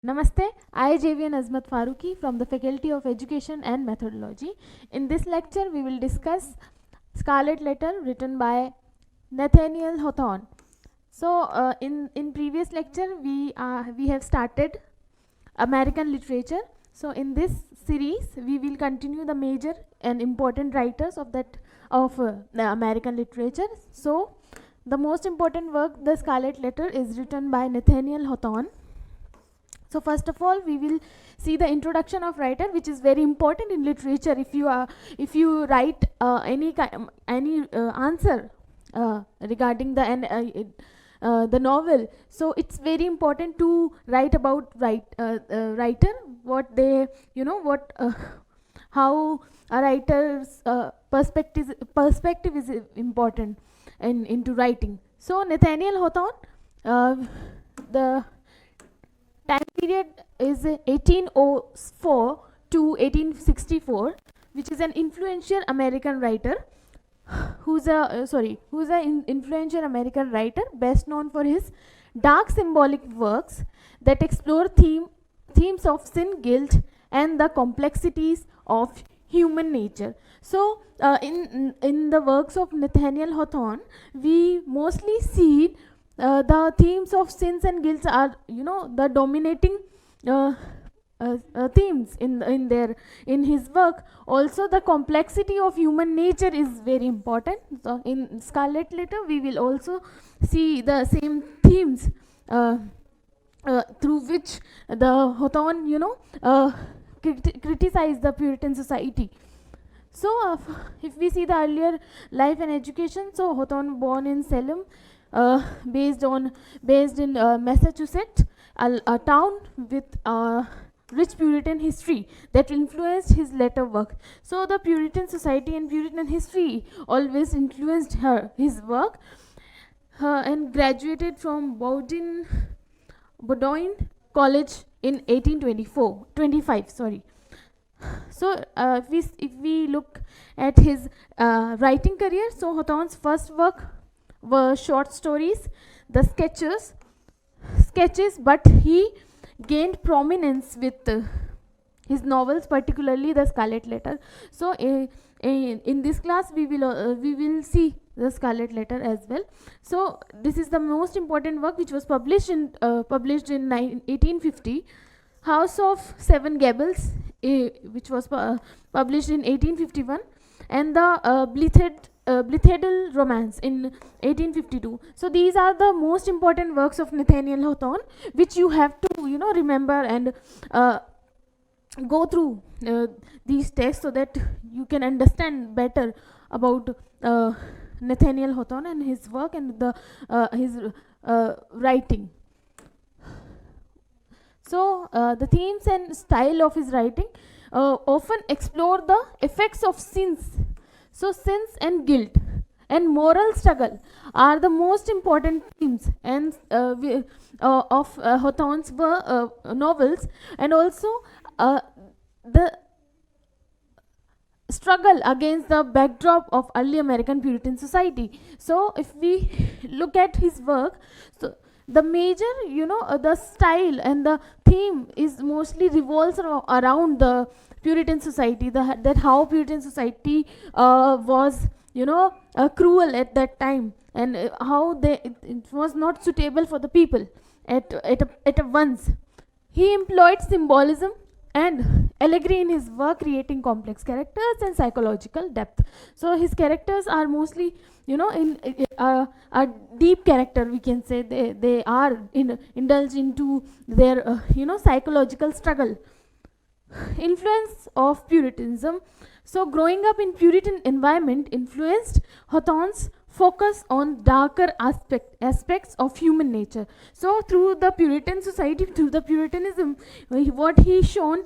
Namaste, I JV'N AJMAT Farukhi from the Faculty of Education and Methodology. In this lecture, we will discuss Scarlet Letter written by Nathaniel Hawthorne. So, in previous lecture, we have started American literature. So, in this series, we will continue the major and important writers of the American literature. So, the most important work, The Scarlet Letter, is written by Nathaniel Hawthorne. So first of all, we will see the introduction of writer, which is very important in literature. If you write any answer regarding the novel, so it's very important to write about writer, what they how a writer's perspective is important into writing. So Nathaniel Hawthorne, the time period is 1804 to 1864, which is an influential American writer who's an influential American writer best known for his dark symbolic works that explore themes of sin, guilt, and the complexities of human nature. So in the works of Nathaniel Hawthorne, we mostly see the themes of sins and guilt are the dominating themes in his work. Also, the complexity of human nature is very important. So in Scarlet Letter, we will also see the same themes through which the Hawthorne criticize the Puritan society. So if we see the earlier life and education, so Hawthorne born in Salem, based in Massachusetts, a town with rich Puritan history that influenced his later work. So the Puritan society and Puritan history always influenced his work, and graduated from Bowdoin College in 1825. So if we look at his writing career, so Hawthorne's first work were short stories, the sketches, but he gained prominence with his novels, particularly The Scarlet Letter. So in this class, we will see The Scarlet Letter as well. So this is the most important work, which was published in 1850. House of Seven Gables, which was published in 1851, and the Blithedale Romance in 1852. So these are the most important works of Nathaniel Hawthorne, which you have to remember and go through these texts so that you can understand better about Nathaniel Hawthorne and his work and his writing. So the themes and style of his writing often explore the effects of sins. So sins and guilt and moral struggle are the most important themes and of Hawthorne's novels, and also the struggle against the backdrop of early American Puritan society. So if we look at his work, so the major the style and the theme is mostly revolves around the Puritan society, that how Puritan society was cruel at that time, and how it was not suitable for the people at once. He employed symbolism and allegory in his work, creating complex characters and psychological depth. So his characters are mostly in a deep character, we can say. They are indulged into their psychological struggle. Influence of Puritanism. So growing up in Puritan environment influenced Hawthorne's focus on darker aspects of human nature. So through the Puritan society, through the Puritanism, what he showed,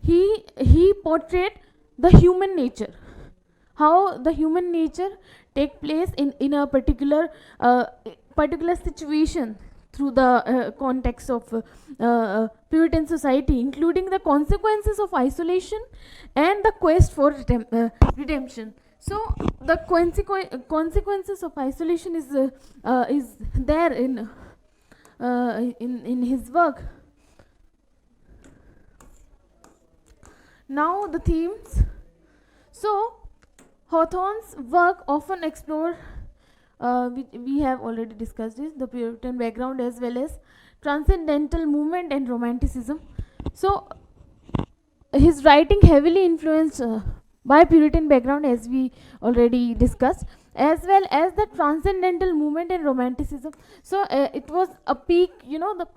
he portrayed the human nature, how the human nature take place in a particular situation through the context of Puritan society, including the consequences of isolation and the quest for redemption. So the consequences of isolation is there in in his work. Now the themes. So Hawthorne's work often explore, we have already discussed this, the Puritan background as well as transcendental movement and romanticism. So his writing heavily influenced by Puritan background, as we already discussed, as well as the transcendental movement and romanticism. So it was a peak, the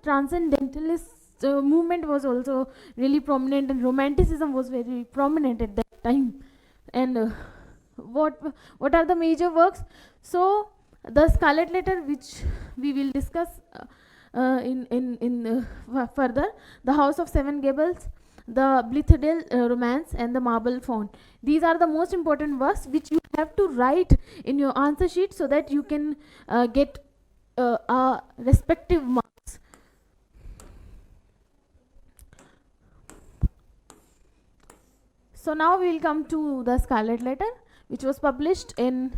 transcendentalist movement was also really prominent, and romanticism was very prominent at that time. And what are the major works? So the Scarlet Letter, which we will discuss in further, the House of Seven Gables, the Blithedale Romance, and the Marble Faun. These are the most important works which you have to write in your answer sheet so that you can get respective marks. So now we will come to the Scarlet Letter, which was published in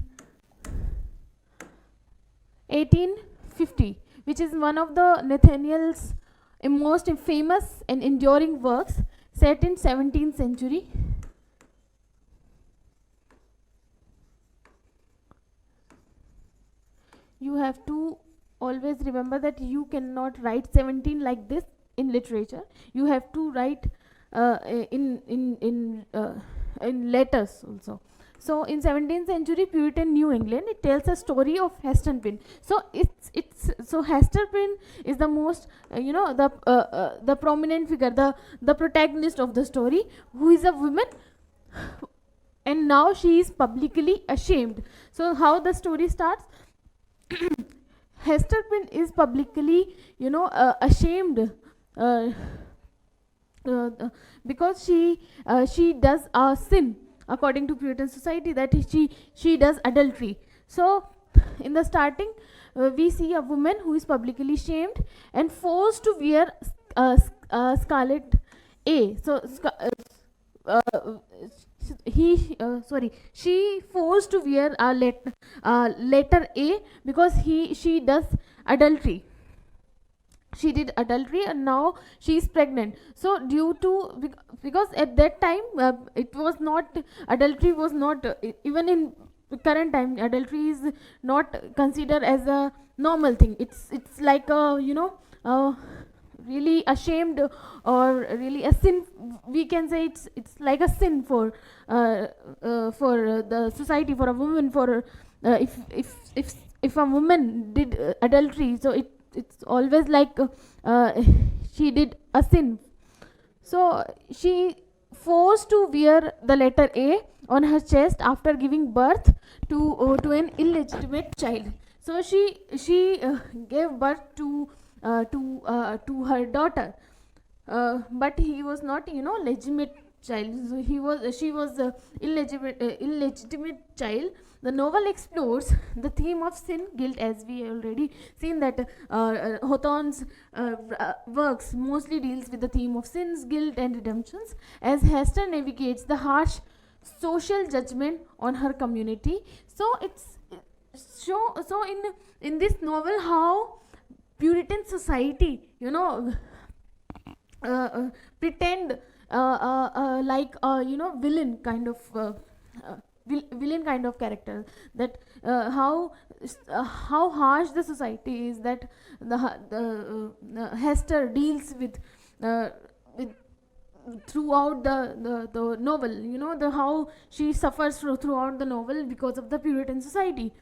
1850, which is one of the Nathaniel's most famous and enduring works, set in 17th century. You have to always remember that you cannot write 17 like this in literature. You have to write in letters also. So in 17th century Puritan New England, it tells a story of Hester Prynne. So so Hester Prynne is the most the prominent figure, the protagonist of the story, who is a woman, and now she is publicly ashamed. So how the story starts? Hester Prynne is publicly ashamed because she does a sin according to Puritan society, that she does adultery. So in the starting we see a woman who is publicly shamed and forced to wear scarlet A. So she forced to wear a letter A because she does adultery. She did adultery and now she is pregnant. So due to, because at that time it was not, adultery was not even in current time, adultery is not considered as a normal thing. It's like a really ashamed or really a sin. We can say it's like a sin for the society, for a woman, for if a woman did adultery, so it's always like she did a sin. So she forced to wear the letter A on her chest after giving birth to an illegitimate child. So she gave birth to her daughter, but he was not legitimate child. So she was illegitimate child. The novel explores the theme of sin, guilt, as we already seen that Hawthorne's works mostly deals with the theme of sins, guilt, and redemptions, as Hester navigates the harsh social judgment on her community. So it's so in this novel how Puritan society pretend like villain kind of villain kind of character, that how harsh the society is, that the Hester deals with throughout the novel, the how she suffers throughout the novel because of the Puritan society.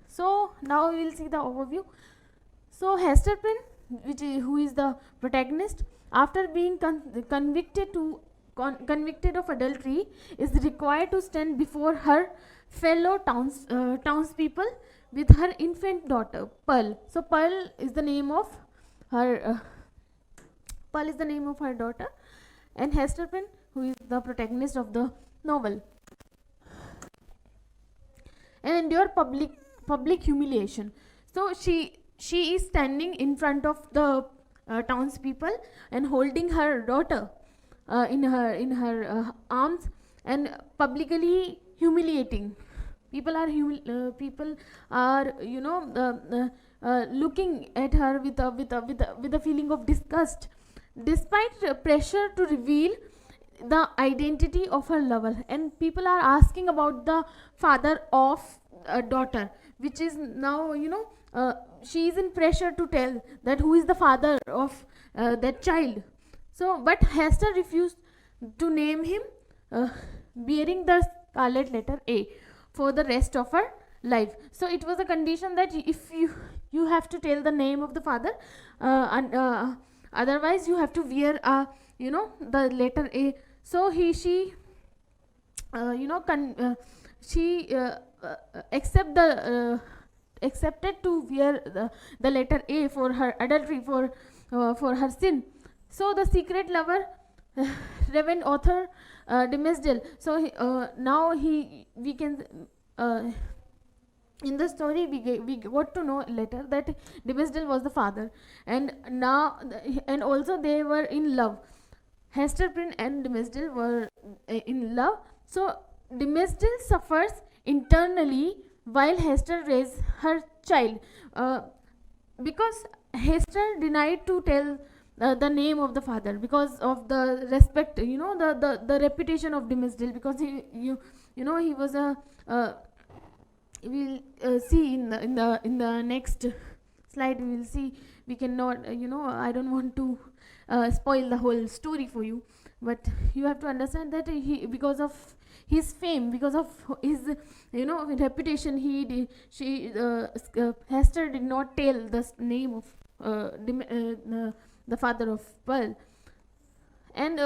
So now we will see the overview. So Hester Prynne, who is the protagonist, after being convicted of adultery, is required to stand before her fellow townspeople with her infant daughter Pearl. So Pearl is the name of her daughter, and Hester Prynne, who is the protagonist of the novel, and endure public humiliation. So she is standing in front of the townspeople and holding her daughter in her arms and publicly humiliating. People are looking at her with a feeling of disgust, despite pressure to reveal the identity of her lover. And people are asking about the father of a daughter, which is now, she is in pressure to tell that who is the father of that child. So but Hester refused to name him, uh, bearing the scarlet letter A for the rest of her life. So it was a condition that if you have to tell the name of the father, and otherwise you have to wear the letter A. So she accepted to wear the letter A for her adultery, for her sin. So the secret lover, Reverend author Dimesdale. So now we can, in the story we got to know later that Dimesdale was the father, and now and also they were in love. Hester Prynne and Dimesdale were in love. So Dimesdale suffers internally while Hester raises her child, because Hester denied to tell the name of the father because of the respect, the reputation of Dimesdale, because he was a, we'll see in the next slide. We will see, we cannot, I don't want to spoil the whole story for you, but you have to understand that because of his fame, because of his reputation, Hester did not tell the name of the father of Pearl. And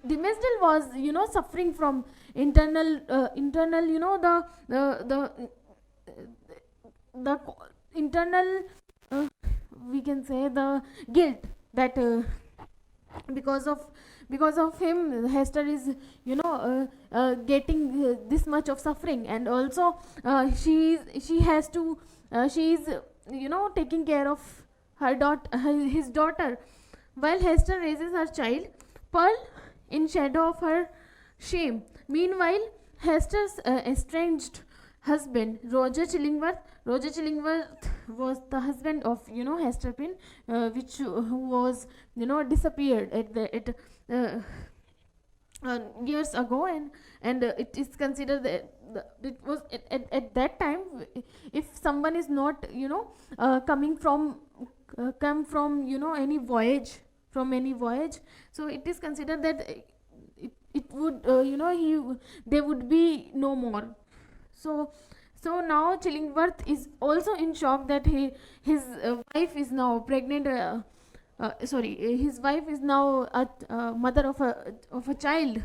Dimesdale was suffering from internal the internal, we can say, the guilt that because of him Hester is getting this much of suffering. And also she has to she is taking care of his daughter, while Hester raises her child Pearl in shadow of her shame. Meanwhile, Hester's estranged husband, Roger Chillingworth was the husband of Hester Prynne, who was disappeared years ago. And it is considered that it was at that time, if someone is not come from any voyage, so it is considered that it would there would be no more. So now Chillingworth is also in shock that his wife is now pregnant. His wife is now a mother of a child,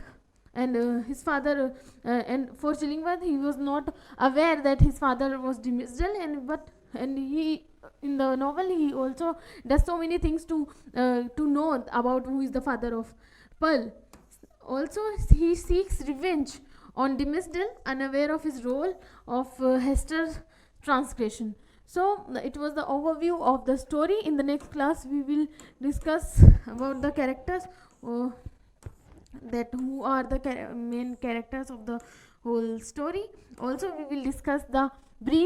and his father, and for Chillingworth, he was not aware that his father was Dimesdale, and he, in the novel, he also does so many things to know about who is the father of Pearl. Also, he seeks revenge on Dimesdale, unaware of his role of Hester's transgression. So it was the overview of the story. In the next class, we will discuss about the characters, that who are the main characters of the whole story. Also, we will discuss the brief